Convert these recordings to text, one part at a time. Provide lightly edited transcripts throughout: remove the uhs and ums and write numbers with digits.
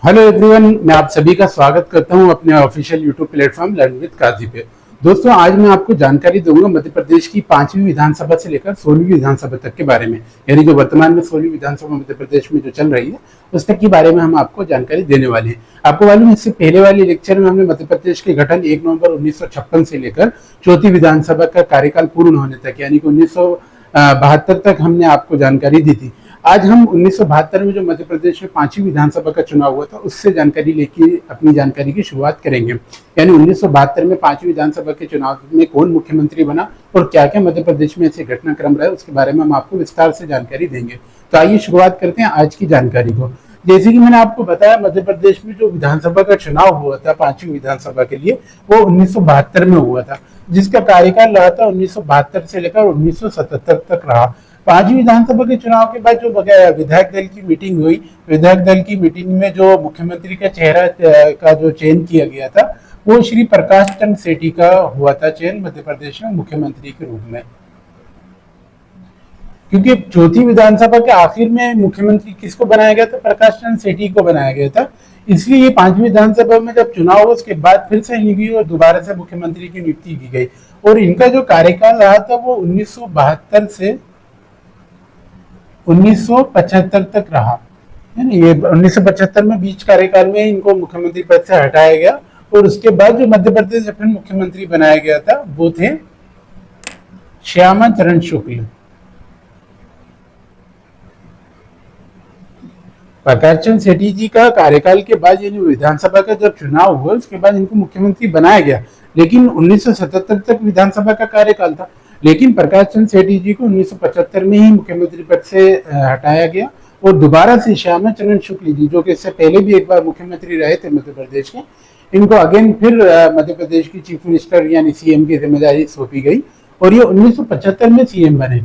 Hello everyone, मैं आप सभी का स्वागत करता हूं अपने official YouTube platform learn with Kazi पे। दोस्तों, आज मैं आपको जानकारी दूंगा मध्य प्रदेश की 5वीं विधानसभा से लेकर 16वीं विधानसभा तक के बारे में, यानी जो वर्तमान में 16वीं विधानसभा मध्य प्रदेश में जो चल रही है उस तक के बारे में हम आपको जानकारी देने वाले हैं। आपको मालूम है, इससे पहले वाले लेक्चर में हमने मध्य प्रदेश के गठन 1 नवंबर 1956 से लेकर 4वीं विधानसभा का कार्यकाल पूर्ण होने तक, यानी कि 1972 तक हमने आपको जानकारी दी थी। आज हम 1972 में जो मध्य प्रदेश में 5वीं विधानसभा का चुनाव हुआ था उससे जानकारी लेके अपनी जानकारी की शुरुआत करेंगे। यानी 1972 में 5वीं विधानसभा के चुनाव में कौन मुख्यमंत्री बना और क्या क्या मध्य प्रदेश में ऐसे घटनाक्रम रहे, उसके बारे में हम आपको विस्तार से जानकारी देंगे। तो आइए शुरुआत करते हैं आज की जानकारी को। जैसे कि मैंने आपको बताया, मध्य प्रदेश में जो विधानसभा का चुनाव हुआ था 5वीं विधानसभा के लिए, वो 1972 में हुआ था, जिसका कार्यकाल रहा था 1972 से लेकर 1977 तक रहा। 5वीं विधानसभा के चुनाव के बाद जो विधायक दल की मीटिंग हुई, विधायक दल की मीटिंग में जो मुख्यमंत्री का चेहरा का जो चयन किया गया था, वो श्री प्रकाश चंद्र सेठी का हुआ था चयन मध्य प्रदेश में मुख्यमंत्री के रूप में। क्योंकि 4वीं विधानसभा के आखिर में मुख्यमंत्री किसको बनाया गया था? प्रकाश चंद्र सेठी को बनाया गया था। इसलिए 5वीं विधानसभा में जब चुनाव हुआ उसके बाद फिर से हुई और दोबारा से मुख्यमंत्री की नियुक्ति की गई, और इनका जो कार्यकाल रहा था वो 1972 से 1975 तक रहा। ये 1975 में बीच कार्यकाल में इनको मुख्यमंत्री पद से हटाया गया, और उसके बाद जो मध्य प्रदेश से फिर मुख्यमंत्री बनाया गया था वो थे श्यामा चरण शुक्ल। प्रकाश चंद्र सेठी जी का कार्यकाल के बाद, यानी विधानसभा का जब चुनाव हुआ उसके बाद इनको मुख्यमंत्री बनाया गया, लेकिन 1977 तक विधानसभा का कार्यकाल था। लेकिन प्रकाश चंद्र सेठी जी को 1975 में ही मुख्यमंत्री पद से हटाया गया, और दोबारा से श्यामा चरण शुक्ल जी, जो कि इससे पहले भी एक बार मुख्यमंत्री रहे थे मध्य प्रदेश के, इनको अगेन फिर मध्य प्रदेश की चीफ मिनिस्टर यानी सीएम की जिम्मेदारी सौंपी गई, और ये 1975 में सीएम बने।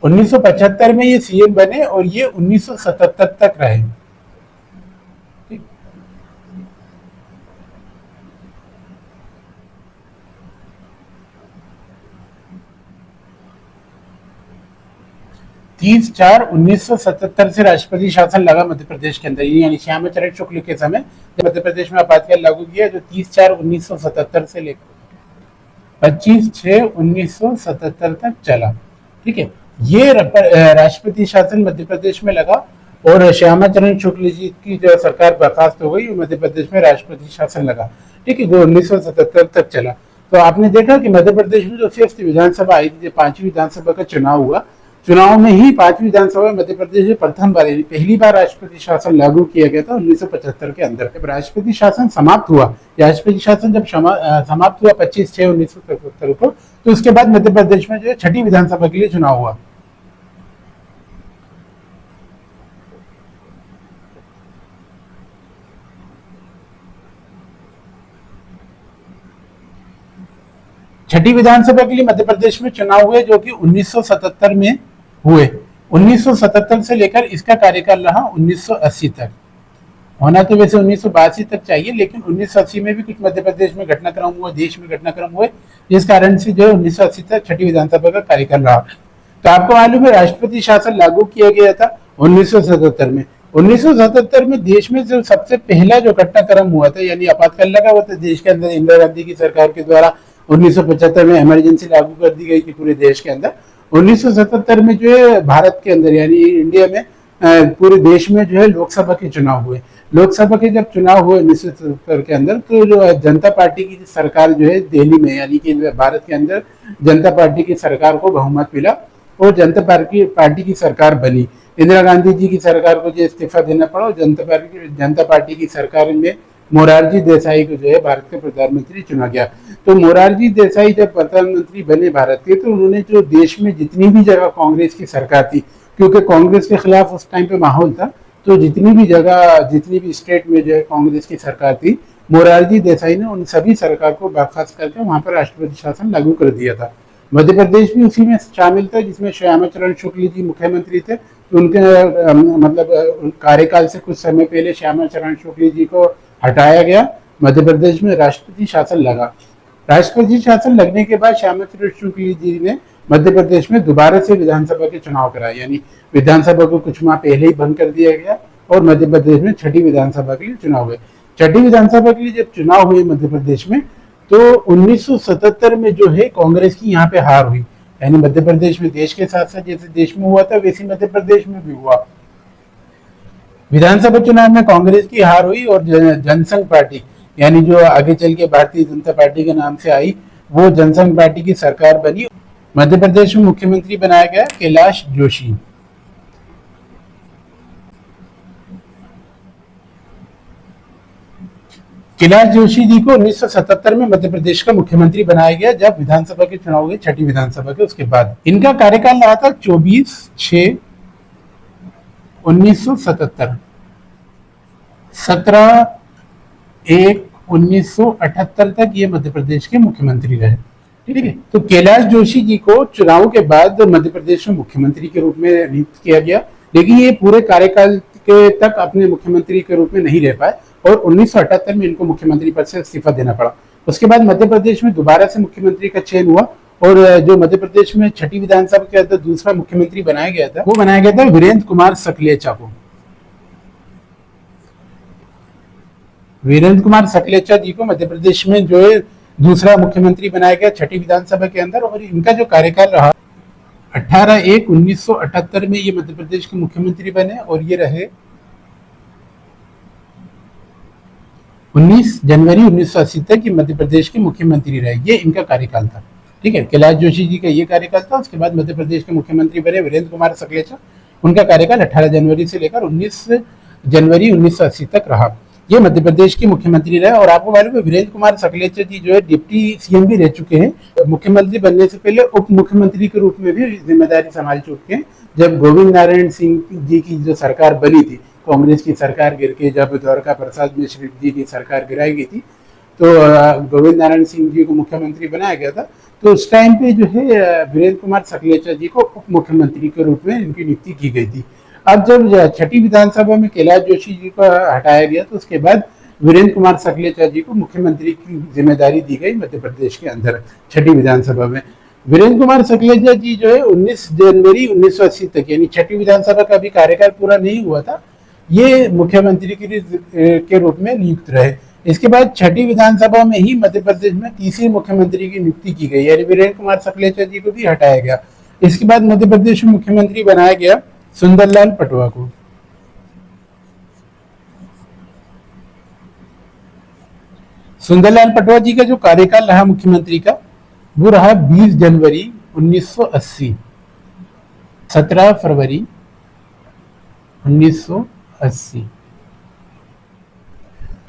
1975 में ये सीएम बने और ये 1977 तक रहे। 30/4/1977 से राष्ट्रपति शासन लगा मध्य प्रदेश के अंदर, यानी श्यामा चरण शुक्ल के समय जब मध्य प्रदेश में आपातकाल लागू किया, जो 30/4/1977 से लेकर 25/6/1977 तक चला। ठीक है, ये राष्ट्रपति शासन मध्य प्रदेश में लगा, और श्यामा चरण शुक्ल जी की जो सरकार बर्खास्त हो गई, मध्य प्रदेश में राष्ट्रपति शासन लगा। ठीक है, जो 1977 तक चला। तो आपने देखा कि मध्य प्रदेश में जो 5वीं विधानसभा आई थी, 5वीं विधानसभा का चुनाव हुआ, चुनाव में ही 5वीं विधानसभा मध्य प्रदेश में प्रथम बार, पहली बार राष्ट्रपति शासन लागू किया गया था 1975 के अंदर। जब राष्ट्रपति शासन समाप्त हुआ, राष्ट्रपति शासन जब समाप्त हुआ 25/6/1977 को, तो उसके बाद मध्य प्रदेश में जो है 6ठी विधानसभा के लिए चुनाव हुआ। छठी विधानसभा के लिए मध्य प्रदेश में चुनाव हुए, जो कि 1977 में हुए। 1977 से लेकर इसका कार्यकाल रहा 1980 तक। होना तो वैसे 1982 तक चाहिए, लेकिन 1980 में भी कुछ मध्य प्रदेश में घटनाक्रम हुआ, देश में घटनाक्रम हुए, जिस कारण से जो 1980 तक 6ठी विधानसभा का कार्यकाल रहा। तो आपको मालूम है, राष्ट्रपति शासन लागू किया गया था 1977 में। 1977 में देश में जो सबसे पहला जो घटनाक्रम हुआ था, यानी आपातकाल लगा हुआ था देश के अंदर, इंदिरा गांधी की सरकार के द्वारा 1975 में इमरजेंसी लागू कर दी गई थी पूरे देश के अंदर। 1977 में जो है भारत के अंदर, यानी इंडिया में, पूरे देश में जो है लोकसभा के चुनाव हुए। लोकसभा के जब चुनाव हुए 1977 के अंदर, तो जो जनता पार्टी की सरकार जो है दिल्ली में, यानी कि भारत के अंदर जनता पार्टी की सरकार को बहुमत मिला, और जनता पार्टी की सरकार बनी। इंदिरा गांधी जी की सरकार को जो इस्तीफा देना पड़ा, और जनता पार्टी की सरकार में मोरारजी देसाई को जो है भारत के प्रधानमंत्री चुना गया। तो मोरारजी देसाई जब प्रधानमंत्री बने भारत के, तो उन्होंने जो देश में जितनी भी जगह कांग्रेस की सरकार थी, क्योंकि कांग्रेस के खिलाफ उस टाइम पे माहौल था, तो जितनी भी जगह, जितनी भी स्टेट में जो है कांग्रेस की सरकार थी, मोरारजी देसाई ने उन सभी सरकार को बर्खास्त करके वहां पर राष्ट्रपति शासन लागू कर दिया था। मध्य प्रदेश भी उसी में शामिल था, जिसमें श्यामा चरण शुक्ल जी मुख्यमंत्री थे। तो उनके मतलब कार्यकाल से कुछ समय पहले श्यामा चरण शुक्ल जी को हटाया गया, मध्य प्रदेश में राष्ट्रपति शासन लगा। राष्ट्रपति शासन लगने के बाद श्यामा चरण शुक्ल जी ने मध्य प्रदेश में दोबारा से विधानसभा के चुनाव कराए, यानी विधानसभा को कुछ माह पहले ही बंद कर दिया गया, और मध्य प्रदेश में छठी विधानसभा के लिए चुनाव हुए। छठी विधानसभा के लिए जब चुनाव हुए मध्य प्रदेश में, तो 1977 में जो है कांग्रेस की यहाँ पे हार हुई। यानी मध्य प्रदेश में देश के साथ साथ जैसे देश में हुआ था वैसे मध्य प्रदेश में भी हुआ। विधानसभा चुनाव में कांग्रेस की हार हुई और जनसंघ पार्टी, यानी जो आगे चल के भारतीय जनता पार्टी के नाम से आई, वो जनसंघ पार्टी की सरकार बनी। मध्य प्रदेश में मुख्यमंत्री बनाया गया कैलाश जोशी। कैलाश जोशी जी को 1977 में मध्य प्रदेश का मुख्यमंत्री बनाया गया, जब विधानसभा के चुनाव हुए, छठी विधानसभा के। उसके बाद इनका कार्यकाल रहा था 24/6/1977, 17/1/1978 तक ये मध्य प्रदेश के मुख्यमंत्री रहे। ठीक है, तो कैलाश जोशी जी को चुनाव के बाद मध्य प्रदेश में मुख्यमंत्री के रूप में नियुक्त किया गया, लेकिन ये पूरे कार्यकाल के तक अपने मुख्यमंत्री के रूप में नहीं रह पाए और 1978 में इनको मुख्यमंत्री पद से इस्तीफा देना पड़ा। उसके बाद मध्य प्रदेश में दोबारा से मुख्यमंत्री का चयन हुआ और जो मध्य प्रदेश में छठी विधानसभा के अंदर दूसरा मुख्यमंत्री बनाया गया था, वो बनाया गया था वीरेंद्र कुमार सकलेचा को। वीरेंद्र कुमार सकलेचा जी को मध्य प्रदेश में जो है दूसरा मुख्यमंत्री बनाया गया छठी विधानसभा के अंदर, और इनका जो कार्यकाल रहा 18/1/1978 में ये मध्य प्रदेश के मुख्यमंत्री बने और ये रहे 19 जनवरी 1980 तक ये मध्य प्रदेश के मुख्यमंत्री रहे। ये इनका कार्यकाल था। ठीक है, कैलाश जोशी जी का ये कार्यकाल था। उसके बाद मध्य प्रदेश के मुख्यमंत्री बने वीरेंद्र कुमार सकलेचा। उनका कार्यकाल 18 जनवरी से लेकर 19 जनवरी 1980 तक रहा। ये मध्य प्रदेश के मुख्यमंत्री रहे। और आपको मालूम है वीरेंद्र कुमार सकलेचा जी जो है डिप्टी सीएम भी रह चुके हैं। मुख्यमंत्री बनने से पहले उप मुख्यमंत्री के रूप में भी जिम्मेदारी संभाल चुके हैं। जब गोविंद नारायण सिंह जी की जो सरकार बनी थी, कांग्रेस की सरकार गिर के जब द्वारका प्रसाद मिश्र जी की सरकार गिराई गई थी, तो गोविंद नारायण सिंह जी को मुख्यमंत्री बनाया गया था। तो उस टाइम पे जो है वीरेंद्र कुमार सकलेचा जी को उप मुख्यमंत्री के रूप में इनकी नियुक्ति की गई थी। अब जब छठी विधानसभा में कैलाश जोशी जी को हटाया गया, तो उसके बाद वीरेंद्र कुमार सकलेचा जी को मुख्यमंत्री की जिम्मेदारी दी गई मध्य प्रदेश के अंदर छठी विधानसभा में। वीरेंद्र कुमार सकलेचा जी जो है 19 जनवरी 1980 तक, यानी छठी विधानसभा का भी कार्यकाल पूरा नहीं हुआ था, ये मुख्यमंत्री के रूप में नियुक्त रहे। इसके बाद छठी विधानसभा में ही मध्य प्रदेश में तीसरे मुख्यमंत्री की नियुक्ति की गई, यानी वीरेंद्र कुमार सकलेचा जी को भी हटाया गया। इसके बाद मध्य प्रदेश में मुख्यमंत्री बनाया गया सुंदरलाल पटवा को। सुंदरलाल पटवा जी का जो कार्यकाल रहा मुख्यमंत्री का, वो रहा 20 जनवरी 1980, 17 फरवरी 1980।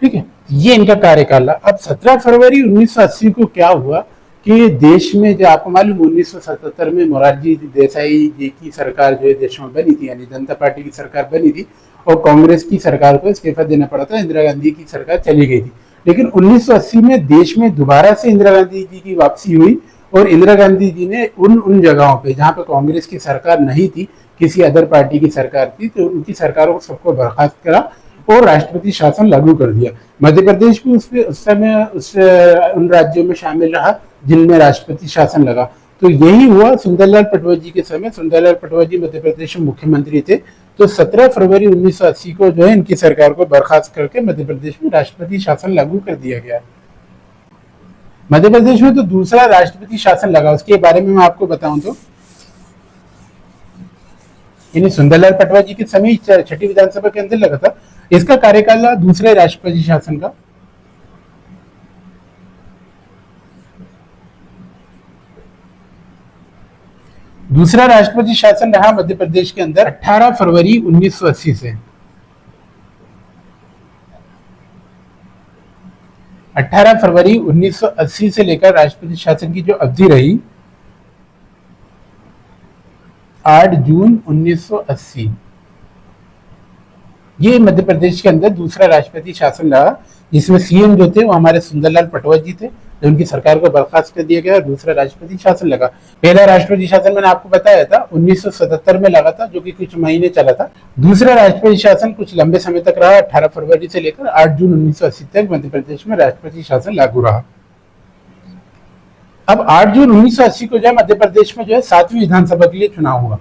ठीक है, ये इनका कार्यकाल रहा। अब 17 फरवरी 1980 को क्या हुआ कि देश में, जो आपको मालूम 1977 में मोरारजी देसाई जी की सरकार जो है देश में बनी थी, यानी जनता पार्टी की सरकार बनी थी, और कांग्रेस की सरकार को इस्तीफा देना पड़ा था, इंदिरा गांधी की सरकार चली गई थी। लेकिन 1980 में देश में दोबारा से इंदिरा गांधी जी की वापसी हुई और इंदिरा गांधी जी ने उन जगहों पे जहां पे कांग्रेस की सरकार नहीं थी, किसी अदर पार्टी की सरकार थी, तो उनकी सरकारों को सबको बर्खास्त करा और राष्ट्रपति शासन लागू कर दिया। मध्य प्रदेश भी उस समय उन राज्यों में शामिल रहा जिनमें राष्ट्रपति शासन लगा। तो यही हुआ सुंदरलाल पटवा जी के समय। सुंदरलाल पटवा जी मध्य प्रदेश में मुख्यमंत्री थे। तो 17 फरवरी 1980 को जो है इनकी सरकार को बर्खास्त करके मध्य प्रदेश में राष्ट्रपति शासन लागू कर दिया गया। मध्य प्रदेश में तो दूसरा राष्ट्रपति शासन लगा, उसके बारे में मैं आपको बताऊं तो, यानी सुंदरलाल पटवा जी के समय छठी विधानसभा के अंदर लगा था। इसका कार्यकाल दूसरे राष्ट्रपति शासन का। दूसरा राष्ट्रपति शासन रहा मध्य प्रदेश के अंदर 18 फरवरी 1980 से 18 फरवरी 1980 से लेकर राष्ट्रपति शासन की जो अवधि रही 8 जून 1980। ये मध्य प्रदेश के अंदर दूसरा राष्ट्रपति शासन रहा, जिसमें सीएम जो थे वो हमारे सुंदरलाल पटवा जी थे, जो उनकी सरकार को बर्खास्त कर दिया गया और दूसरा राष्ट्रपति शासन लगा। पहला राष्ट्रपति शासन मैंने आपको बताया था 1977 में लगा था, जो कि कुछ महीने चला था। दूसरा राष्ट्रपति शासन कुछ लंबे समय तक रहा, 18 फरवरी से लेकर 8 जून 1980 तक मध्य प्रदेश में राष्ट्रपति शासन लागू रहा। अब 8 जून 1980 को जो है मध्य प्रदेश में जो है 7वीं विधानसभा के लिए चुनाव हुआ।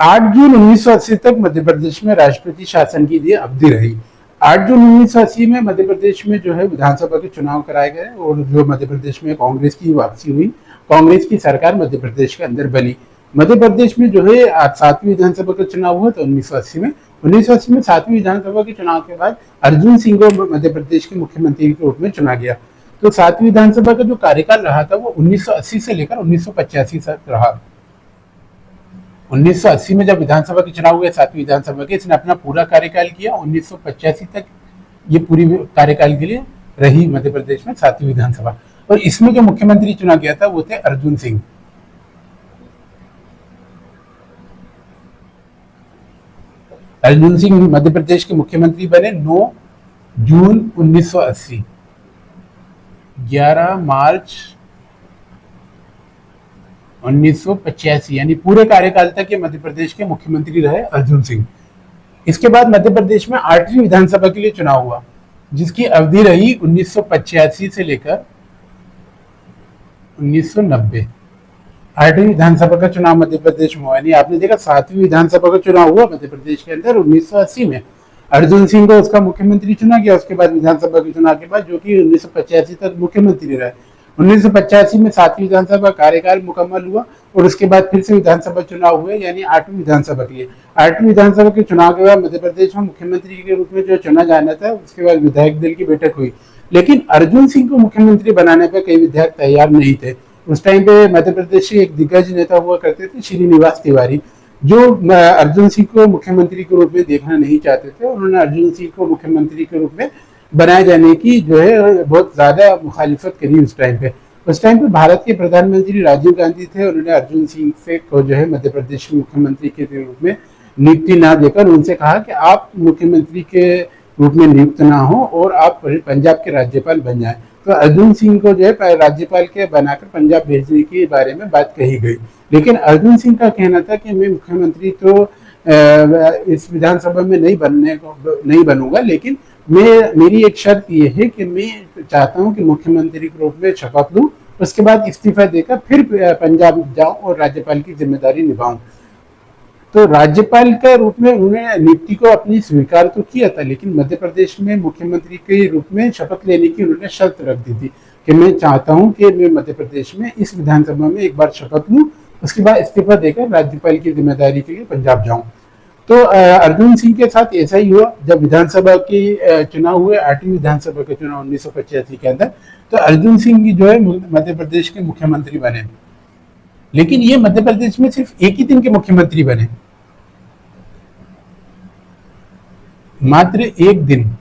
8 जून 1980 तक मध्य प्रदेश में राष्ट्रपति शासन की ये अवधि रही। 8 जून 1980 में मध्य प्रदेश में जो है विधानसभा के चुनाव कराए गए और जो मध्य प्रदेश में कांग्रेस की वापसी हुई, कांग्रेस की सरकार मध्य प्रदेश के अंदर बनी। मध्य प्रदेश में जो है आज 7वीं विधानसभा का चुनाव हुआ था 1980 में। 1980 में 7वीं विधानसभा के चुनाव के बाद अर्जुन सिंह को मध्य प्रदेश के मुख्यमंत्री के रूप में चुना गया। तो 7वीं विधानसभा का जो कार्यकाल रहा था वो 1980 से लेकर 1985 तक रहा। 1980 में जब विधानसभा के चुनाव हुए 7वीं विधानसभा के, इसने अपना पूरा कार्यकाल किया। 1985 तक ये पूरी कार्यकाल के लिए रही मध्य प्रदेश में 7वीं विधानसभा। और इसमें जो मुख्यमंत्री चुना गया था वो थे अर्जुन सिंह। अर्जुन सिंह मध्य प्रदेश के मुख्यमंत्री बने 9 जून 1980। 11 मार्च 1985 यानी पूरे कार्यकाल तक ये मध्य प्रदेश के मुख्यमंत्री रहे अर्जुन सिंह। इसके बाद मध्य प्रदेश में 8वीं विधानसभा के लिए चुनाव हुआ, जिसकी अवधि रही 1985 से लेकर 1990। 8वीं विधानसभा का चुनाव मध्य प्रदेश में हुआ, यानी आपने देखा 7वीं विधानसभा का चुनाव हुआ मध्य प्रदेश के अंदर 1980 में। अर्जुन सिंह को उसका मुख्यमंत्री चुना गया। उसके बाद विधानसभा के चुनाव के बाद जो कि 1985 तक मुख्यमंत्री रहे। 1985 में 7वीं विधानसभा कार्यकाल मुकम्मल हुआ और उसके बाद फिर से विधानसभा चुनाव हुए, यानी 8वीं विधानसभा के लिए। 8वीं विधानसभा के चुनाव के बाद मध्य प्रदेश में मुख्यमंत्री के रूप में जो चुना जाना था, उसके बाद विधायक दल की बैठक हुई। लेकिन अर्जुन सिंह को मुख्यमंत्री बनाने पर कई विधायक तैयार नहीं थे। उस टाइम पे मध्य प्रदेश के एक दिग्गज नेता हुआ करते थे श्रीनिवास तिवारी, जो अर्जुन सिंह को मुख्यमंत्री के रूप में देखना नहीं चाहते थे। उन्होंने अर्जुन सिंह को मुख्यमंत्री के रूप में बनाए जाने की जो है बहुत ज्यादा मुखालिफत करी उस टाइम पे। उस टाइम पे भारत के प्रधानमंत्री राजीव गांधी थे। उन्होंने अर्जुन सिंह से को जो है मध्य प्रदेश के मुख्यमंत्री के रूप में नियुक्ति ना देकर उनसे कहा कि आप मुख्यमंत्री के रूप में नियुक्त ना हो और आप पंजाब के राज्यपाल बन जाएं। तो अर्जुन सिंह को जो है राज्यपाल के बनाकर पंजाब भेजने के बारे में बात कही गई। लेकिन अर्जुन सिंह का कहना था कि मैं मुख्यमंत्री तो इस विधानसभा में नहीं बनूंगा, लेकिन मेरी एक शर्त ये है कि मैं चाहता हूं कि मुख्यमंत्री के रूप में शपथ लूं, उसके बाद इस्तीफा देकर फिर पंजाब जाऊं और राज्यपाल की जिम्मेदारी निभाऊं। तो राज्यपाल के रूप में उन्होंने नियुक्ति को अपनी स्वीकार तो किया था, लेकिन मध्य प्रदेश में मुख्यमंत्री के रूप में शपथ लेने की उन्होंने शर्त रख दी थी कि मैं चाहता हूं कि मैं मध्य प्रदेश में इस विधानसभा में एक बार शपथ लूं, उसके बाद इस्तीफा देकर राज्यपाल की जिम्मेदारी के लिए पंजाब जाऊं। तो अर्जुन सिंह के साथ ऐसा ही हुआ। जब विधानसभा के चुनाव हुए, 8वीं विधानसभा के चुनाव 1985 के अंदर, तो अर्जुन सिंह जो है मध्य प्रदेश के मुख्यमंत्री बने। लेकिन ये मध्य प्रदेश में सिर्फ एक ही दिन के मुख्यमंत्री बने, मात्र एक दिन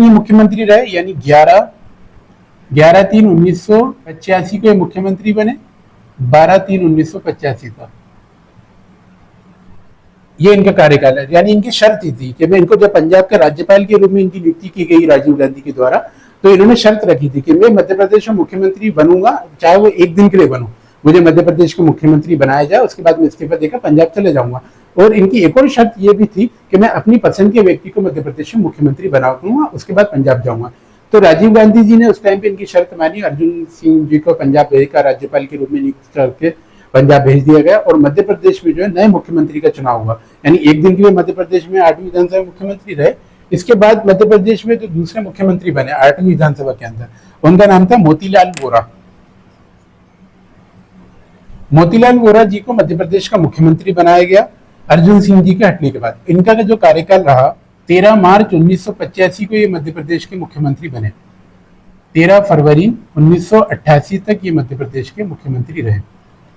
ये मुख्यमंत्री रहे, यानी 11/3/1985 को ये मुख्यमंत्री बने, 12/3/1985 तक ये इनका कार्यकाल है। यानी इनकी शर्त ही थी कि मैं इनको जब पंजाब के राज्यपाल के रूप में इनकी नियुक्ति की गई राजीव गांधी के द्वारा, तो इन्होंने शर्त रखी थी कि मैं मध्य प्रदेश में मुख्यमंत्री बनूंगा, चाहे वो एक दिन के लिए बनूं, मुझे मध्य प्रदेश का मुख्यमंत्री बनाया जाए, उसके बाद मैं इस्तीफा देकर पंजाब चले जाऊंगा। और इनकी एक और शर्त ये भी थी कि मैं अपनी पसंद के व्यक्ति को मध्य प्रदेश में मुख्यमंत्री बना दूंगा, उसके बाद पंजाब जाऊंगा। तो राजीव गांधी जी ने उस टाइम पे इनकी शर्त मानी। अर्जुन सिंह जी को पंजाब का राज्यपाल के रूप में नियुक्त करके पंजाब भेज दिया गया और मध्य प्रदेश में जो है नए मुख्यमंत्री का चुनाव हुआ। यानी एक दिन के लिए मध्य प्रदेश में 8वीं विधानसभा मुख्यमंत्री रहे। इसके बाद मध्य प्रदेश में जो दूसरे मुख्यमंत्री बने 8वीं विधानसभा के अंदर, उनका नाम था मोतीलाल वोरा। मोतीलाल वोरा जी को मध्य प्रदेश का मुख्यमंत्री बनाया गया अर्जुन सिंह जी के हटने के बाद। इनका जो कार्यकाल रहा, 13 मार्च 1985 को ये मध्य प्रदेश के मुख्यमंत्री बने। 13 फरवरी 1988 तक ये मध्य प्रदेश के मुख्यमंत्री रहे।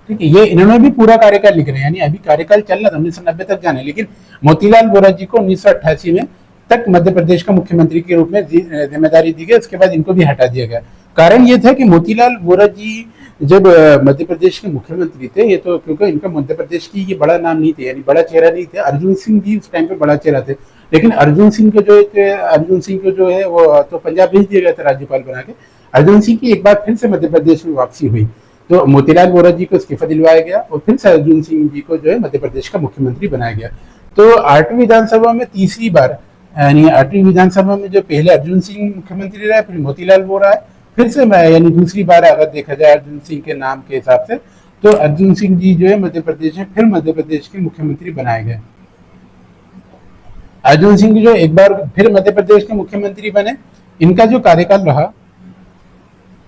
ठीक है, ये इन्होंने भी पूरा कार्यकाल लिख रहे हैं, यानी अभी कार्यकाल चल रहा था 1990 तक जाना है, लेकिन मोतीलाल वोरा जी को 1988 में तक मध्य प्रदेश का मुख्यमंत्री के रूप में जिम्मेदारी दी गई। उसके बाद इनको भी हटा दिया गया। कारण ये था कि मोतीलाल वोरा जी जब मध्य प्रदेश के मुख्यमंत्री थे, ये तो क्योंकि इनका मध्य प्रदेश की ये बड़ा नाम नहीं थे, यानी बड़ा चेहरा नहीं थे। अर्जुन सिंह जी उस टाइम पे बड़ा चेहरा थे, लेकिन अर्जुन सिंह को जो है वो तो पंजाब भेज दिया गया था राज्यपाल बना के। अर्जुन सिंह की एक बार फिर से मध्य प्रदेश में वापसी हुई, तो मोतीलाल वोरा जी को इस्तीफा दिलवाया गया और फिर से अर्जुन सिंह जी को जो है मध्य प्रदेश का मुख्यमंत्री बनाया गया। तो 8वीं विधानसभा में तीसरी बार, यानी 8वीं विधानसभा में जो पहले अर्जुन सिंह मुख्यमंत्री रहे, फिर मोतीलाल वोरा है, फिर से यानी दूसरी बार अगर देखा जाए अर्जुन सिंह के नाम के हिसाब से, तो अर्जुन सिंह जी जो है मध्य प्रदेश में फिर मध्य प्रदेश के मुख्यमंत्री बनाए गए। अर्जुन सिंह जो एक बार फिर मध्य प्रदेश के मुख्यमंत्री बने, इनका जो कार्यकाल रहा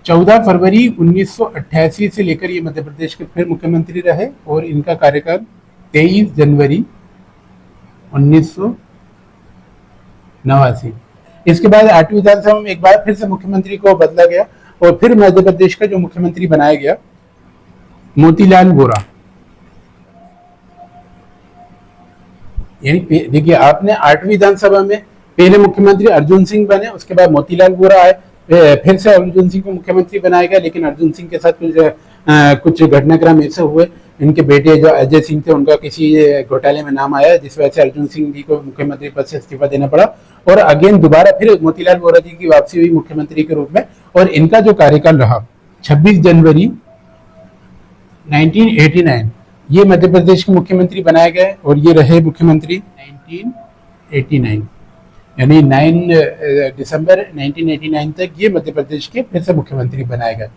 14 फरवरी 1988 से लेकर ये मध्य प्रदेश के फिर मुख्यमंत्री रहे और इनका कार्यकाल 23 जनवरी 1989। इसके बाद 8वीं विधानसभा में एक बार फिर से मुख्यमंत्री को बदला गया और फिर मध्य प्रदेश का जो मुख्यमंत्री बनाया गया मोतीलाल वोरा। यानी देखिए, आपने 8वीं विधानसभा में पहले मुख्यमंत्री अर्जुन सिंह बने, उसके बाद मोतीलाल वोरा आए, फिर से अर्जुन सिंह को मुख्यमंत्री बनाया गया, लेकिन अर्जुन सिंह के साथ कुछ घटनाक्रम ऐसे हुए, इनके बेटे जो अजय सिंह थे उनका किसी घोटाले में नाम आया, जिस वजह से अर्जुन सिंह जी को मुख्यमंत्री पद से इस्तीफा देना पड़ा और अगेन दोबारा फिर मोतीलाल वोरा जी की वापसी हुई मुख्यमंत्री के रूप में। और इनका जो कार्यकाल रहा 26 जनवरी 1989, ये मध्य प्रदेश के मुख्यमंत्री बनाए गए और ये रहे मुख्यमंत्री 1989, यानी 9 दिसंबर 1989 तक ये मध्य प्रदेश के फिर से मुख्यमंत्री बनाए गए।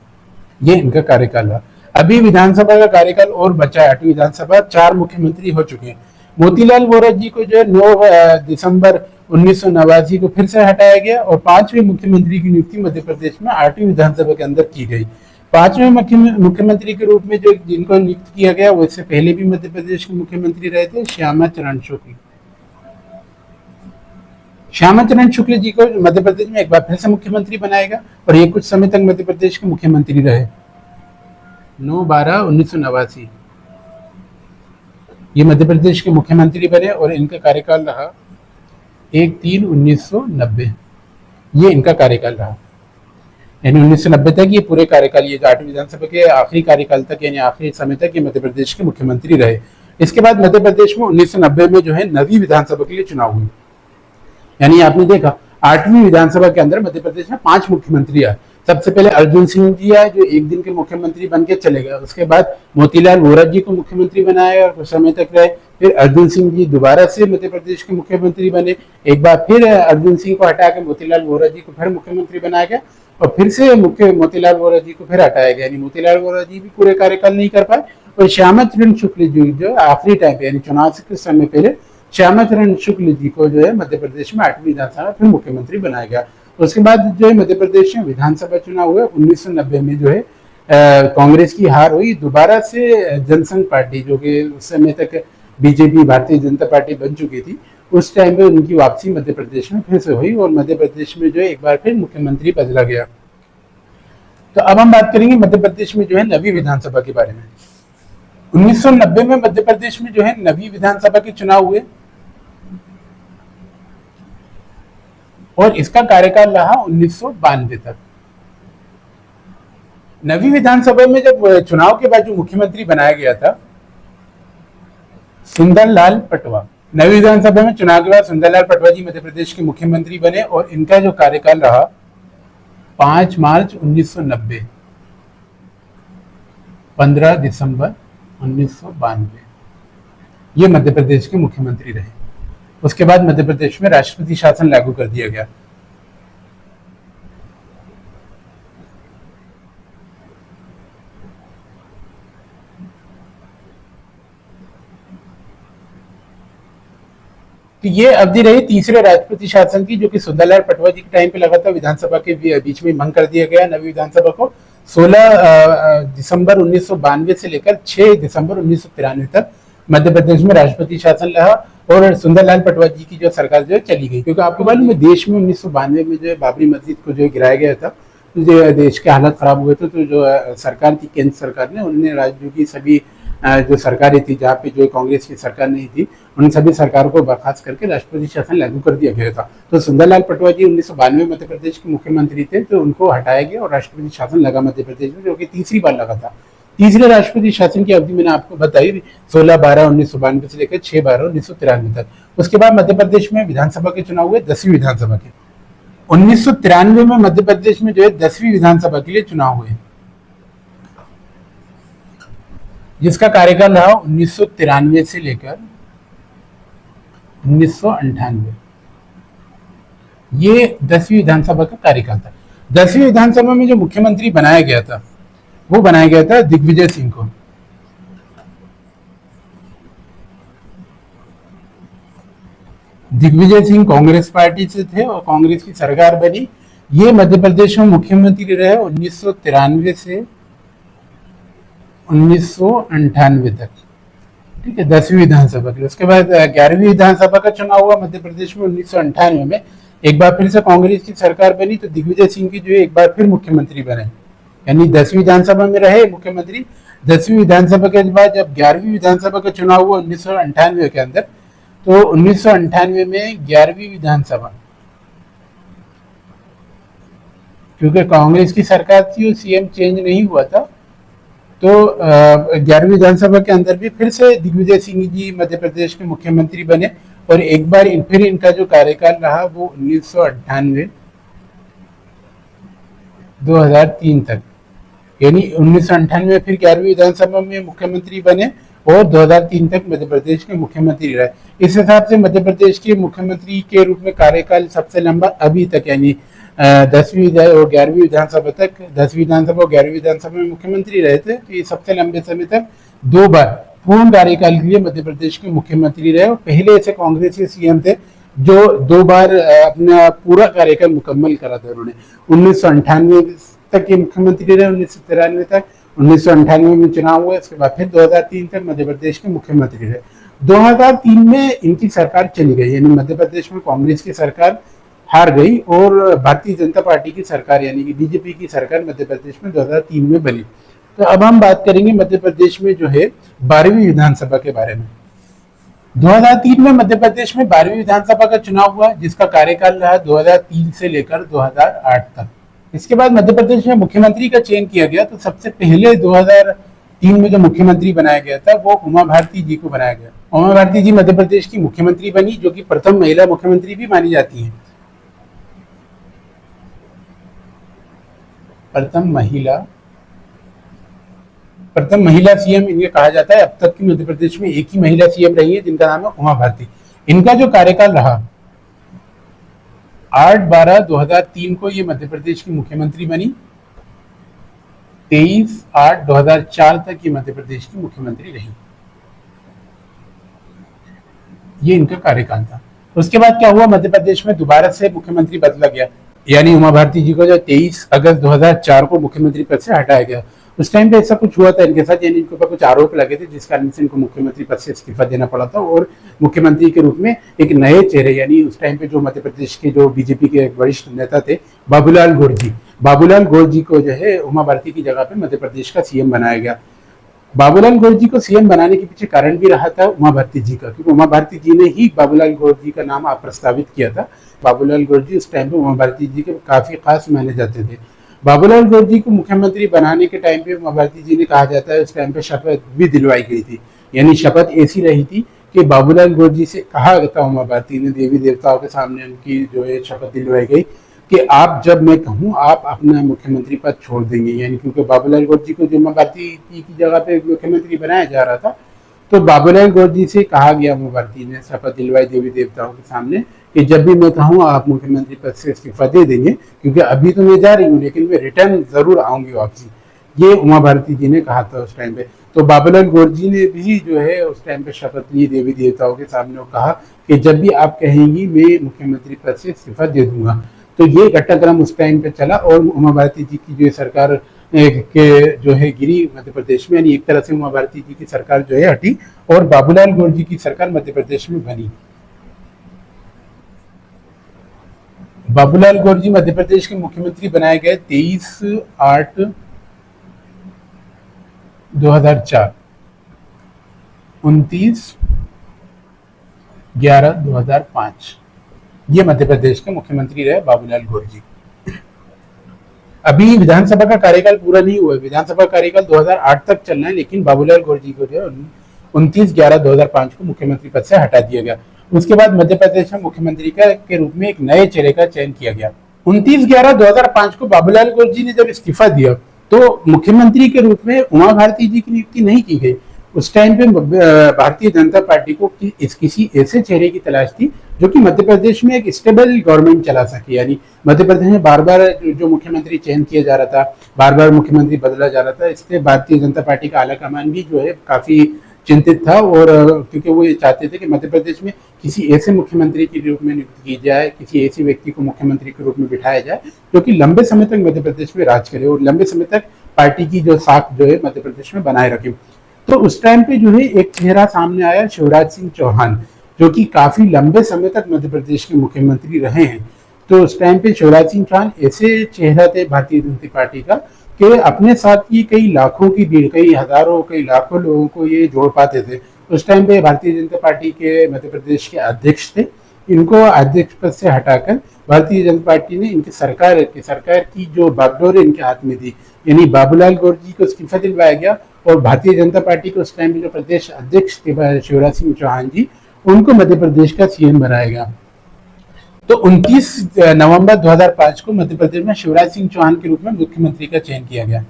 ये इनका कार्यकाल रहा। अभी विधानसभा का कार्यकाल और बचा है, 8वीं विधानसभा, 4 मुख्यमंत्री हो चुके हैं। मोतीलाल वोरा जी को जो है 9 दिसंबर 1989 को फिर से हटाया गया और 5वें मुख्यमंत्री की नियुक्ति मध्य प्रदेश में 8वीं विधानसभा के अंदर की गई। 5वें मुख्यमंत्री के रूप में जो जिनको नियुक्त किया गया वो इससे पहले भी मध्य प्रदेश के मुख्यमंत्री रहे थे, श्यामा चरण शुक्ल। श्यामा चरण शुक्ल जी को मध्य प्रदेश में एक बार फिर से मुख्यमंत्री बनाएगा और ये कुछ समय तक मध्य प्रदेश के मुख्यमंत्री रहे। 9/12/1989 ये मध्य प्रदेश के मुख्यमंत्री बने और इनका कार्यकाल रहा 1/3/1990। ये इनका कार्यकाल रहा, यानी 1990 तक ये पूरे कार्यकाल, ये 8वीं विधानसभा के आखिरी कार्यकाल तक, यानी आखिरी समय तक ये मध्य प्रदेश के मुख्यमंत्री रहे। इसके बाद मध्य प्रदेश में 1990 में जो है नवी विधानसभा के लिए चुनाव हुई। यानी आपने देखा 8वीं विधानसभा के अंदर मध्य प्रदेश में 5 मुख्यमंत्री आए। सबसे पहले अर्जुन सिंह जी आए जो एक दिन के मुख्यमंत्री बन के चले गए। उसके बाद मोतीलाल वोरा जी को मुख्यमंत्री बनाया और कुछ समय तक रहे। फिर अर्जुन सिंह जी दोबारा से मध्य प्रदेश के मुख्यमंत्री बने। एक बार फिर अर्जुन सिंह को हटा के मोतीलाल वोरा जी को फिर मुख्यमंत्री बनाया गया और फिर से मोतीलाल वोरा जी को फिर हटाया गया। यानी मोतीलाल वोरा जी भी पूरे कार्यकाल नहीं कर पाए और श्यामा चरण शुक्ल जी जो आखिरी टाइम पे, यानी चुनाव से कुछ समय पहले श्यामा चरण शुक्ल जी को जो है मध्य प्रदेश में 8वीं विधानसभा फिर मुख्यमंत्री बनाया गया। उसके बाद जो है मध्य प्रदेश में विधानसभा चुनाव हुए। 1990 में जो है कांग्रेस की हार हुई। दोबारा से जनसंघ पार्टी, जो कि उस समय तक बीजेपी भारतीय जनता पार्टी बन चुकी थी, उस टाइम पे उनकी वापसी मध्य प्रदेश में फिर से हुई और मध्य प्रदेश में जो है एक बार फिर मुख्यमंत्री बदला गया। तो अब हम बात करेंगे मध्य प्रदेश में जो है नवी विधानसभा के बारे में। 1990 में मध्य प्रदेश में जो है नवी विधानसभा के चुनाव हुए और इसका कार्यकाल रहा 1992 तक। नवी विधानसभा में जब चुनाव के बाद जो मुख्यमंत्री बनाया गया था सुंदरलाल पटवा, नवी विधानसभा में चुनाव के बाद सुंदरलाल पटवा जी मध्य प्रदेश के मुख्यमंत्री बने और इनका जो कार्यकाल रहा 5 मार्च 1990, 15 दिसंबर 1992, ये मध्य प्रदेश के मुख्यमंत्री रहे। उसके बाद मध्य प्रदेश में राष्ट्रपति शासन लागू कर दिया गया। तो ये अवधि रही तीसरे राष्ट्रपति शासन की, जो कि सुंदरलाल पटवा जी के टाइम पे लगा था। विधानसभा के बीच में भंग कर दिया गया नवी विधानसभा को। 16 दिसंबर 1992 से लेकर 6 दिसंबर 1993 तक मध्य प्रदेश में राष्ट्रपति शासन रहा और सुंदरलाल पटवा जी की जो सरकार जो है चली गई। क्योंकि आपको मालूम है देश में 1992 में जो है बाबरी मस्जिद को जो है गिराया गया था, जो देश के हालत खराब हुए थे, तो जो सरकार थी केंद्र सरकार ने, उन्होंने राज्यों की सभी जो सरकारें थी जहाँ पे जो कांग्रेस की सरकार नहीं थी, उन सभी सरकारों को बर्खास्त करके राष्ट्रपति शासन लागू कर दिया गया था। तो सुंदरलाल पटवा जी 1992 में मध्य प्रदेश के मुख्यमंत्री थे, तो उनको हटाया गया और राष्ट्रपति शासन लगा मध्य प्रदेश में, जो कि तीसरी बार लगा था। तीसरे राष्ट्रपति शासन की अवधि मैंने आपको बताई 16/12/1992 से लेकर 6/12/1993 तक। उसके बाद मध्य प्रदेश में विधानसभा के चुनाव हुए, 10वीं विधानसभा के। 1993 में मध्य प्रदेश में जो है 10वीं विधानसभा के लिए चुनाव हुए, जिसका कार्यकाल रहा 1993 से लेकर 1998। ये 10वीं विधानसभा का कार्यकाल था। 10वीं विधानसभा में जो मुख्यमंत्री बनाया गया था वो बनाया गया था दिग्विजय सिंह को। दिग्विजय सिंह कांग्रेस पार्टी से थे और कांग्रेस की सरकार बनी। ये मध्य प्रदेश में मुख्यमंत्री रहे 1993 से 1998 तक। ठीक है, 10वीं विधानसभा के। उसके बाद 11वीं विधानसभा का चुनाव हुआ मध्य प्रदेश में 1998 में। एक बार फिर से कांग्रेस की सरकार बनी तो दिग्विजय सिंह की जो है एक बार फिर मुख्यमंत्री बने, यानी 10वीं विधानसभा में रहे मुख्यमंत्री। 10वीं विधानसभा के बाद जब 11वीं विधानसभा का चुनाव हुआ 1998 के अंदर, तो 1998 में 11वीं विधानसभा, क्योंकि कांग्रेस की सरकार थी और सीएम चेंज नहीं हुआ था, तो 11वीं विधानसभा के अंदर भी फिर से दिग्विजय सिंह जी मध्य प्रदेश के मुख्यमंत्री बने। और एक बार फिर इनका जो कार्यकाल रहा वो 1998 2003 तक, यानी 1998 में फिर 11वीं विधानसभा में मुख्यमंत्री बने और 2003 तक मध्य प्रदेश के मुख्यमंत्री रहे। इस हिसाब से मध्य प्रदेश के मुख्यमंत्री के रूप में कार्यकाल सबसे लंबा अभी तक, यानी 10वीं और 11वीं विधानसभा तक, 10वीं विधानसभा और 11वीं विधानसभा में मुख्यमंत्री रहे थे। तो ये सबसे लंबे समय तक 2 बार पूर्ण कार्यकाल के लिए मध्य प्रदेश के मुख्यमंत्री रहे। और पहले ऐसे कांग्रेस के सीएम थे जो 2 बार अपना पूरा कार्यकाल मुकम्मल करा था उन्होंने। 1998 तक ये मुख्यमंत्री रहे, 1993 तक। 1998 में चुनाव हुआ, इसके बाद फिर 2003 तक मध्य प्रदेश के मुख्यमंत्री रहे। 2003 में इनकी सरकार चली गई, यानी मध्य प्रदेश में कांग्रेस की सरकार हार गई और भारतीय जनता पार्टी की सरकार यानी कि बीजेपी की सरकार मध्य प्रदेश में 2003 में बनी। तो अब हम बात करेंगे मध्य प्रदेश में जो है 12वीं विधानसभा के बारे में। 2003 में मध्य प्रदेश में 12वीं विधानसभा का चुनाव हुआ, जिसका कार्यकाल रहा 2003 से लेकर 2008 तक। इसके बाद मध्य प्रदेश में मुख्यमंत्री का चयन किया गया। तो सबसे पहले 2003 में जो मुख्यमंत्री बनाया गया था वो उमा भारती जी को बनाया गया। उमा भारती जी मध्य प्रदेश की मुख्यमंत्री बनी, जो कि प्रथम महिला मुख्यमंत्री भी मानी जाती है। प्रथम महिला सीएम इन्हें कहा जाता है। अब तक की मध्य प्रदेश में एक ही महिला सीएम रही है जिनका नाम है उमा भारती। इनका जो कार्यकाल रहा 8/12/2003 को ये मध्य प्रदेश की मुख्यमंत्री बनी। 23/8/2004 तक ये मध्य प्रदेश की मुख्यमंत्री रही। ये इनका कार्यकाल था। उसके बाद क्या हुआ, मध्य प्रदेश में दोबारा से मुख्यमंत्री बदला गया, यानी उमा भारती जी को जो 23 अगस्त 2004 को मुख्यमंत्री पद से हटाया गया। उस टाइम पे ऐसा कुछ हुआ था इनके साथ, यानी इनके ऊपर कुछ आरोप लगे थे, जिस कारण से इनको मुख्यमंत्री पद से इस्तीफा देना पड़ा था और मुख्यमंत्री के रूप में एक नए चेहरे, यानी उस टाइम पे जो मध्य प्रदेश के जो बीजेपी के एक वरिष्ठ नेता थे बाबूलाल गौर जी को जो है उमा भारती की जगह पे मध्य प्रदेश का सीएम बनाया गया। बाबूलाल गौर जी को सीएम बनाने के पीछे कारण भी रहा था उमा भारती जी का, क्योंकि उमा भारती जी ने ही बाबूलाल गौर जी का नाम प्रस्तावित किया था। बाबूलाल गौर जी उस टाइम पे उमा भारती जी के काफी खास माने जाते थे। बाबूलाल गौर जी को मुख्यमंत्री बनाने के टाइम पे उमा भारती जी ने कहा जाता है उस टाइम पे शपथ भी दिलवाई गई थी, यानी शपथ ऐसी रही थी कि बाबूलाल गौर जी से कहा गया था, उमा भारती ने देवी देवताओं के सामने उनकी जो है शपथ दिलवाई गई कि आप जब मैं कहूँ आप अपना मुख्यमंत्री पद छोड़ देंगे, यानी क्योंकि बाबूलाल गौर जी को जो उमा भारती जी की जगह पे मुख्यमंत्री बनाया जा रहा था, तो बाबूलाल गौर जी से कहा गया, उमा भारती ने शपथ दिलवाई देवी देवताओं के सामने कि जब भी मैं कहूँ आप मुख्यमंत्री पद से इस्तीफा दे देंगे, क्योंकि अभी तो मैं जा रही हूँ लेकिन मैं रिटर्न जरूर आऊंगी वापसी। ये उमा भारती जी ने कहा था उस टाइम पे। तो बाबूलाल गौर जी ने भी जो है उस टाइम पे शपथ ली देवी देवताओं के सामने और कहा कि जब भी आप कहेंगी मैं मुख्यमंत्री पद से इस्तीफा दे दूंगा। तो ये घटनाक्रम उस टाइम पे चला और उमा भारती जी की जो सरकार के जो है गिरी मध्य प्रदेश में, यानी एक तरह से उमा भारती जी की सरकार जो है हटी और बाबूलाल गौर जी की सरकार मध्य प्रदेश में बनी। बाबूलाल गौर जी मध्य प्रदेश के मुख्यमंत्री बनाए गए 23/8/2004, 29/11/2005 ये मध्य प्रदेश के मुख्यमंत्री रहे बाबूलाल गौर जी। अभी विधानसभा का कार्यकाल पूरा नहीं हुआ, विधानसभा कार्यकाल 2008 तक चलना है, लेकिन बाबूलाल गौर जी को जो है 29/11/2005 को मुख्यमंत्री पद से हटा दिया गया। उसके बाद मध्य प्रदेश में मुख्यमंत्री के रूप में एक नए चेहरे का चयन किया गया। 29/11/2005 को बाबूलाल गौर जी ने जब इस्तीफा दिया तो मुख्यमंत्री के रूप में उमा भारती जी की नियुक्ति नहीं की गई। उस टाइम पे भारतीय जनता पार्टी को किसी ऐसे चेहरे की तलाश थी जो कि मध्य प्रदेश में एक स्टेबल गवर्नमेंट चला सके, यानी मध्य प्रदेश में बार बार जो मुख्यमंत्री चयन किया जा रहा था, बार बार मुख्यमंत्री बदला जा रहा था, इसलिए भारतीय जनता पार्टी का आला कमान भी जो है काफी चिंतित था, और क्योंकि वो ये चाहते थे कि मध्य प्रदेश में किसी ऐसे मुख्यमंत्री के रूप में नियुक्त की जाए, किसी ऐसे व्यक्ति को मुख्यमंत्री के रूप में बिठाया जाए जो कि लंबे समय तक मध्य प्रदेश में राज करे और लंबे समय तक पार्टी की जो साख जो है मध्य प्रदेश में बनाए रखे। तो उस टाइम पे जो है एक चेहरा सामने आया, शिवराज सिंह चौहान, जो कि काफी लंबे समय तक मध्य प्रदेश के मुख्यमंत्री रहे हैं। तो उस टाइम पे शिवराज सिंह चौहान ऐसे चेहरा थे भारतीय जनता पार्टी का कि अपने साथ की कई लाखों की भीड़, कई हजारों कई लाखों लोगों को ये जोड़ पाते थे। उस टाइम पे भारतीय जनता पार्टी के मध्य प्रदेश के अध्यक्ष थे। इनको अध्यक्ष पद से हटाकर भारतीय जनता पार्टी ने इनकी सरकार की जो बागडोर इनके हाथ में थी, यानी बाबूलाल गौर जी को इस्तीफा दिलवाया गया और भारतीय जनता पार्टी के उस टाइम में जो प्रदेश अध्यक्ष थे शिवराज सिंह चौहान जी, उनको मध्य प्रदेश का सीएम बनाया गया। तो 29 नवंबर 2005 को मध्य प्रदेश में शिवराज सिंह चौहान के रूप में मुख्यमंत्री का चयन किया गया।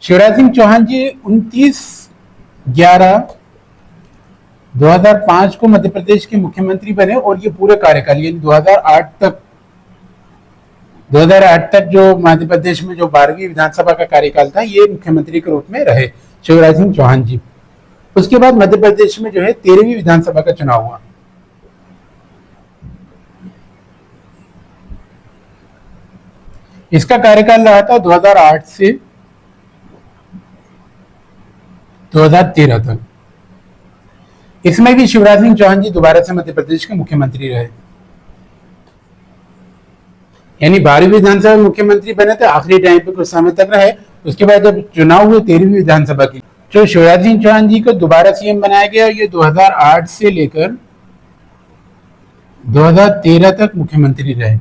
शिवराज सिंह चौहान जी 29/11/2005 को मध्य प्रदेश के मुख्यमंत्री बने और ये पूरे कार्यकाल यानी 2008 तक जो मध्य प्रदेश में जो 12वीं विधानसभा का कार्यकाल था, ये मुख्यमंत्री के रूप में रहे शिवराज सिंह चौहान जी। उसके बाद मध्य प्रदेश में जो है 13वीं विधानसभा का चुनाव हुआ। इसका कार्यकाल रहा था 2008 से 2013 तक। इसमें भी शिवराज सिंह चौहान जी दोबारा से मध्य प्रदेश के मुख्यमंत्री रहे, यानी 12वीं विधानसभा में मुख्यमंत्री बने थे, आखिरी टाइम पे कुछ समय तक रहे। उसके बाद जब चुनाव हुए 13वीं विधानसभा की, जो शिवराज सिंह चौहान जी को दोबारा सीएम बनाया गया, ये 2008 से लेकर 2013 तक मुख्यमंत्री रहे।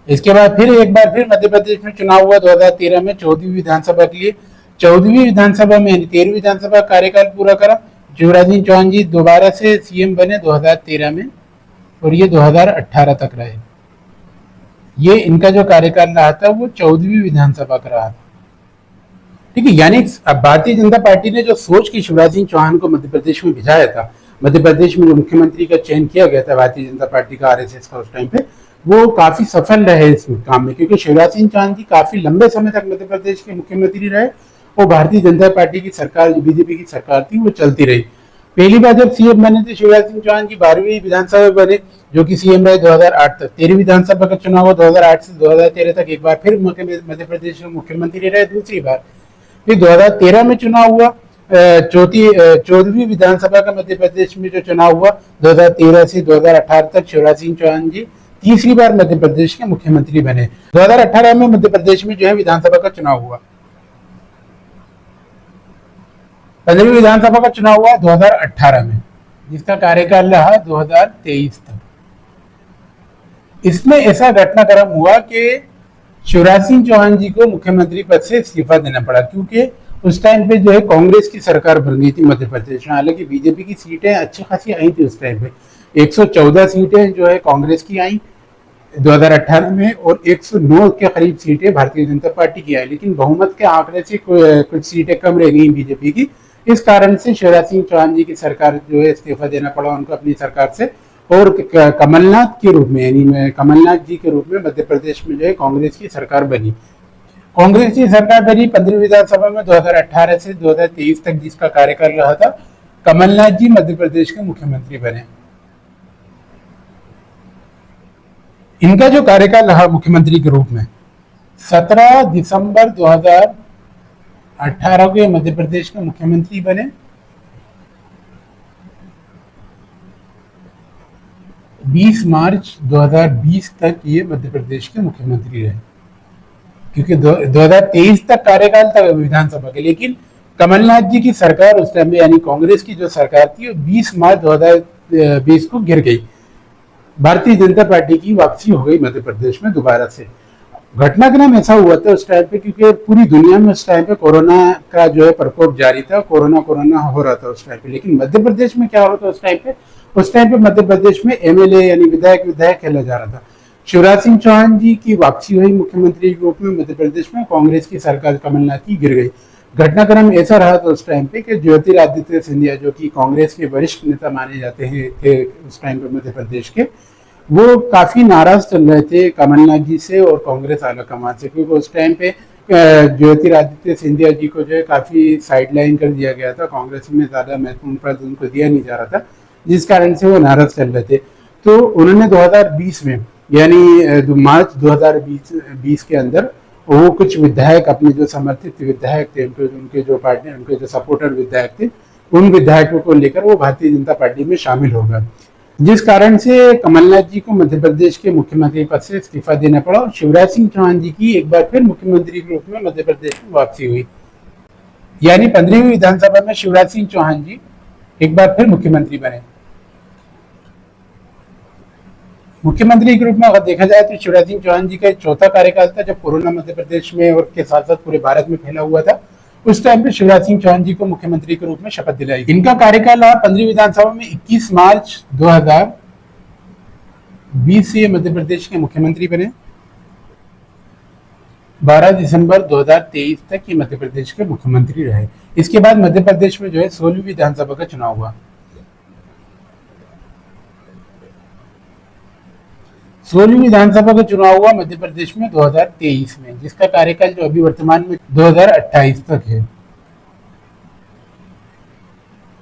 इसके बाद फिर एक बार फिर मध्य प्रदेश में चुनाव हुआ 2013 में 14वीं विधानसभा के लिए। 14वीं विधानसभा में यानी 13वीं विधानसभा कार्यकाल पूरा करा। शिवराज सिंह चौहान जी दोबारा से सीएम बने 2013 में और ये 2018 तक रहे। ये इनका जो कार्यकाल रहा था वो 14वीं विधानसभा का रहा था। ठीक है, यानी भारतीय जनता पार्टी ने जो सोच की शिवराज सिंह चौहान को मध्य प्रदेश में भिजाया था, मध्य प्रदेश में जो मुख्यमंत्री का चयन किया गया था भारतीय जनता पार्टी का, आरएसएस का, उस टाइम पे वो काफी सफल रहे इस काम में, क्योंकि शिवराज सिंह चौहान जी काफी लंबे समय तक मध्य प्रदेश के मुख्यमंत्री रहे और भारतीय जनता पार्टी की सरकार, जो बीजेपी की सरकार थी, वो चलती रही। पहली बार जब सीएम बने थे शिवराज सिंह चौहान जी 12वीं विधानसभा बने, जो कि सीएम रहे 2008 तक। 13वीं विधानसभा का चुनाव हुआ 2008 से 2013 तक, एक बार फिर मध्य प्रदेश के मुख्यमंत्री रहे दूसरी बार। फिर 2013 में चुनाव हुआ, 14वीं विधानसभा का मध्य प्रदेश में जो चुनाव हुआ 2013 से 2018 तक, शिवराज सिंह चौहान जी तीसरी बार मध्य प्रदेश के मुख्यमंत्री बने। 2018 में मध्य प्रदेश में जो है विधानसभा का चुनाव हुआ। 15वीं विधानसभा का चुनाव हुआ 2018 में, जिसका कार्यकाल रहा 2023 तक। इसमें ऐसा घटनाक्रम हुआ कि शिवराज सिंह चौहान जी को मुख्यमंत्री पद से इस्तीफा देना पड़ा, क्योंकि उस टाइम पे जो है कांग्रेस की सरकार बन गई थी मध्य प्रदेश में। हालांकि बीजेपी की सीटें अच्छी खासी आई थी उस टाइम पे, 114 सीटें जो है कांग्रेस की आई 2018 में और 109 के करीब सीटें भारतीय जनता पार्टी की आई, लेकिन बहुमत के आंकड़े से कुछ सीटें कम रह गई बीजेपी की। इस कारण से शिवराज सिंह चौहान जी की सरकार जो है इस्तीफा देना पड़ा उनको अपनी सरकार से, और कमलनाथ के रूप में, यानी कमलनाथ जी के रूप में मध्य प्रदेश में जो है कांग्रेस की सरकार बनी। कांग्रेस की सरकार बनी 15वीं विधानसभा में 2018 से 2023 तक, जिसका कार्यकाल रहा था। कमलनाथ जी मध्य प्रदेश के मुख्यमंत्री बने। इनका जो कार्यकाल रहा मुख्यमंत्री के रूप में, 17 दिसंबर 2018 को मध्य प्रदेश के मुख्यमंत्री बने। 20 मार्च 2020 तक ये मध्य प्रदेश के मुख्यमंत्री रहे, क्योंकि 2023 तक कार्यकाल था विधानसभा के। लेकिन कमलनाथ जी की सरकार उस टाइम में, यानी कांग्रेस की जो सरकार थी, वो 20 मार्च 2020 को गिर गई। भारतीय जनता पार्टी की वापसी हो गई मध्य प्रदेश में दोबारा से। घटनाक्रम ऐसा हुआ था उस टाइम पे, क्योंकि पूरी दुनिया में उस टाइम पे कोरोना का जो है प्रकोप जारी था, कोरोना हो रहा था उस टाइम पे। लेकिन मध्य प्रदेश में क्या हो रहा था उस टाइम पे? उस टाइम पे मध्य प्रदेश में एमएलए यानी विधायक खेला जा रहा था। शिवराज सिंह चौहान जी की वापसी हुई मुख्यमंत्री के रूप में मध्य प्रदेश में, कांग्रेस की सरकार कमलनाथ की गिर गई। घटनाक्रम ऐसा रहा था उस टाइम पे कि ज्योतिरादित्य सिंधिया, जो कि कांग्रेस के वरिष्ठ नेता माने जाते हैं थे उस टाइम पे मध्य प्रदेश के, वो काफी नाराज चल रहे थे कमलनाथ जी से और कांग्रेस आला कमान से, क्योंकि उस टाइम पे ज्योतिरादित्य सिंधिया जी को जो है काफ़ी साइडलाइन कर दिया गया था, कांग्रेस में ज़्यादा महत्वपूर्ण पद उनको दिया नहीं जा रहा था, जिस कारण से वो नाराज चल रहे थे। तो उन्होंने 2020 में यानी मार्च 2020 के अंदर वो कुछ विधायक, अपने जो समर्थित विधायक थे, उनके जो पार्टी, उनके जो सपोर्टर विधायक थे, उन विधायकों को लेकर वो भारतीय जनता पार्टी में शामिल हो गए, जिस कारण से कमलनाथ जी को मध्य प्रदेश के मुख्यमंत्री पद से इस्तीफा देना पड़ा और शिवराज सिंह चौहान जी की एक बार फिर मुख्यमंत्री के रूप में मध्य प्रदेश में वापसी हुई। यानी 15वीं विधानसभा में शिवराज सिंह चौहान जी एक बार फिर मुख्यमंत्री बने। मुख्यमंत्री के रूप में अगर देखा जाए तो शिवराज सिंह चौहान जी का चौथा कार्यकाल था, जब कोरोना मध्य प्रदेश में और के साथ साथ पूरे भारत में फैला हुआ था। उस टाइम पे शिवराज सिंह चौहान जी को मुख्यमंत्री के रूप में शपथ दिलाई। इनका कार्यकाल रहा 15वीं विधानसभा में 21 मार्च 2020 से मध्य प्रदेश के मुख्यमंत्री बने। 12 दिसंबर 2023 तक ये मध्य प्रदेश के मुख्यमंत्री रहे। इसके बाद मध्य प्रदेश में जो है 16वीं विधानसभा का चुनाव हुआ। 16वीं विधानसभा का चुनाव हुआ मध्य प्रदेश में 2023 में, जिसका कार्यकाल जो अभी वर्तमान में 2028 तक है।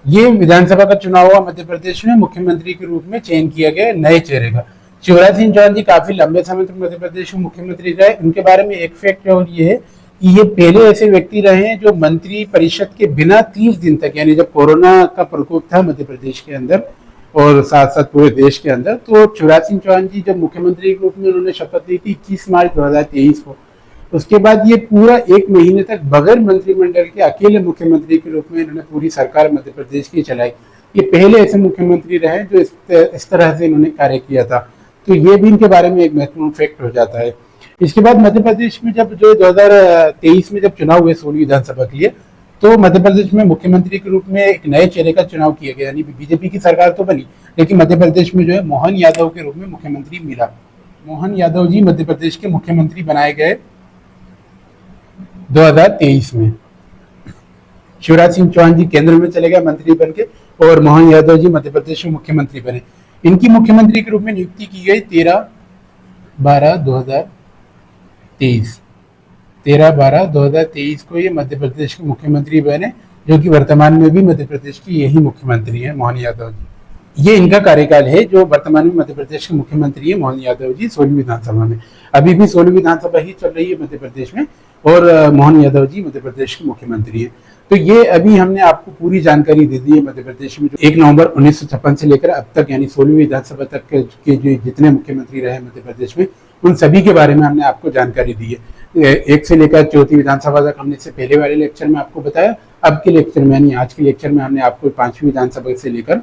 ये विधानसभा का चुनाव हुआ मध्य प्रदेश में, मुख्यमंत्री के रूप में चयन किया गया नए चेहरे का। शिवराज सिंह चौहान जी काफी लंबे समय तक मध्य प्रदेश में मुख्यमंत्री रहे। उनके बारे में एक फैक्ट और ये है कि ये पहले ऐसे व्यक्ति रहे हैं जो मंत्री परिषद के बिना 30 दिन तक, यानी जब कोरोना का प्रकोप था मध्य प्रदेश के अंदर और साथ साथ पूरे देश के अंदर, तो शिवराज सिंह चौहान जी जब मुख्यमंत्री के रूप में उन्होंने शपथ ली थी 21 मार्च 2023 को, उसके बाद ये पूरा एक महीने तक बगैर मंत्रिमंडल के अकेले मुख्यमंत्री के रूप में इन्होंने पूरी सरकार मध्य प्रदेश की चलाई। ये पहले ऐसे मुख्यमंत्री रहे जो इस तरह से इन्होंने कार्य किया था। तो ये भी इनके बारे में एक महत्वपूर्ण फैक्ट हो जाता है। इसके बाद मध्य प्रदेश में जब जो 2023 में जब चुनाव हुए 16वीं विधानसभा के लिए, तो मध्य प्रदेश में मुख्यमंत्री के रूप में एक नए चेहरे का चुनाव किया गया। यानी बीजेपी की सरकार तो बनी, लेकिन मध्य प्रदेश में जो है मोहन यादव के रूप में मुख्यमंत्री मिला। मोहन यादव जी मध्य प्रदेश के मुख्यमंत्री बनाए गए 2023 में। शिवराज सिंह चौहान जी केंद्र में चले गए मंत्री बन के और मोहन यादव जी मध्य प्रदेश में मुख्यमंत्री बने। इनकी मुख्यमंत्री के रूप में नियुक्ति की गई 13/12/2023 को ये मध्य प्रदेश के मुख्यमंत्री बने, जो कि वर्तमान में भी मध्य प्रदेश की यही मुख्यमंत्री है मोहन यादव जी। ये इनका कार्यकाल है जो वर्तमान में मध्य प्रदेश के मुख्यमंत्री है मोहन यादव जी 16वीं विधानसभा में। अभी भी 16वीं विधानसभा ही चल रही है मध्य प्रदेश में और मोहन यादव जी मध्य प्रदेश के मुख्यमंत्री है। तो ये अभी हमने आपको पूरी जानकारी दे दी है मध्य प्रदेश में जो 1 नवंबर 1956 से लेकर अब तक यानी 16वीं विधानसभा तक के जो जितने मुख्यमंत्री रहे मध्य प्रदेश में, उन सभी के बारे में हमने आपको जानकारी दी है। 1 से लेकर 4वीं विधानसभा तक हमने इससे पहले वाले लेक्चर में आपको बताया। अब के लेक्चर में यानी आज के लेक्चर में हमने आपको 5वीं विधानसभा से लेकर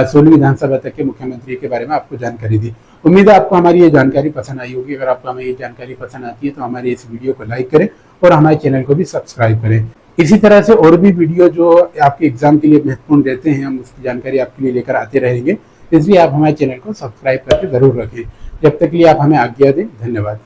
16वीं विधानसभा तक के मुख्यमंत्री के बारे में आपको जानकारी दी। उम्मीद है आपको हमारी ये जानकारी पसंद आई होगी। अगर आपको हमें ये जानकारी पसंद आती है तो हमारे इस वीडियो को लाइक करें और हमारे चैनल को भी सब्सक्राइब करें। इसी तरह से और भी वीडियो जो आपके एग्जाम के लिए महत्वपूर्ण रहते हैं, हम उसकी जानकारी आपके लिए लेकर आते रहेंगे। इसलिए आप हमारे चैनल को सब्सक्राइब करके जरूर रखें। जब तक के लिए आप हमें आज्ञा दें। धन्यवाद।